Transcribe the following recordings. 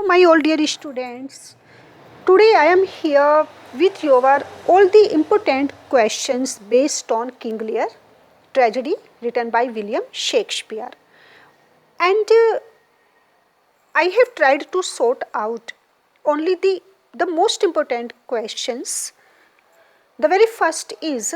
my all dear students. Today I am here with your all the important questions based on King Lear tragedy written by William Shakespeare. And I have tried to sort out only the most important questions. The very first is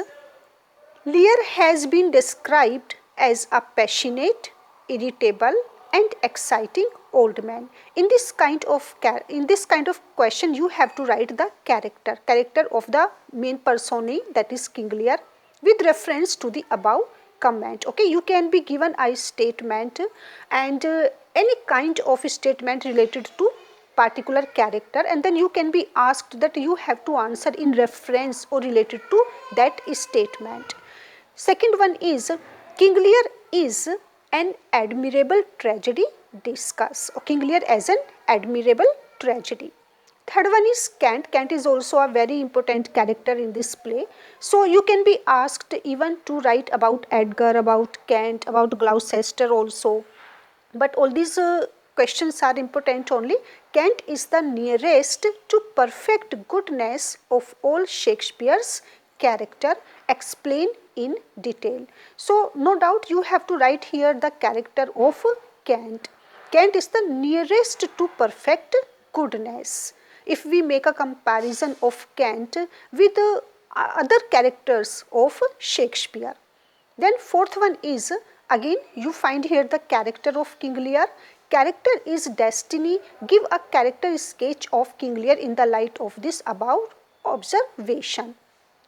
Lear has been described as a passionate, irritable and exciting old man. In this kind of question you have to write the character of the main personae, that is King Lear, with reference to the above comment. Okay, you can be given a statement and any kind of statement related to particular character, and then you can be asked that you have to answer in reference or related to that statement. Second one is King Lear is an admirable tragedy. Discuss King Lear as an admirable tragedy. Third one is Kent. Kent is also a very important character in this play. So you can be asked even to write about Edgar, about Kent, about Gloucester also. But all these questions are important only. Kent is the nearest to perfect goodness of all Shakespeare's character. Explain in detail. So no doubt you have to write here the character of Kent. Kent is the nearest to perfect goodness. If we make a comparison of Kent with other characters of Shakespeare. Then fourth one is, again you find here the character of King Lear. Character is destiny. Give a character sketch of King Lear in the light of this above observation.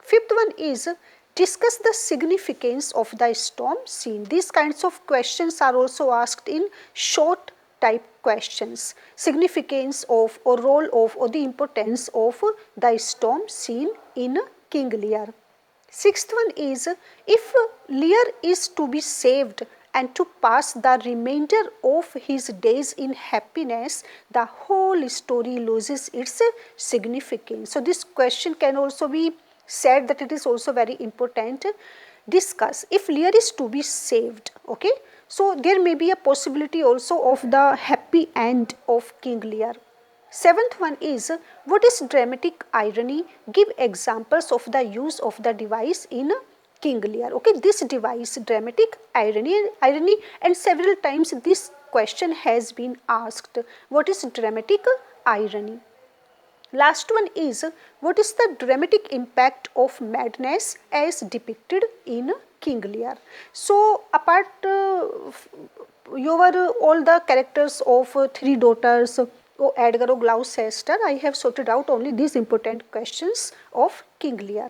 Fifth one is discuss the significance of the storm scene. These kinds of questions are also asked in short type questions. Significance of or role of or the importance of the storm scene in King Lear. Sixth one is if Lear is to be saved and to pass the remainder of his days in happiness, the whole story loses its significance. So this question can also be said that it is also very important. Discuss if Lear is to be saved. Okay, so there may be a possibility also of the happy end of King Lear. Seventh one is what is dramatic irony? Give examples of the use of the device in King Lear. Okay, this device, dramatic irony, and several times this question has been asked. What is dramatic irony? Last one is what is the dramatic impact of madness as depicted in King Lear? So apart your all the characters of three daughters, Edgar or Gloucester, I have sorted out only these important questions of King Lear.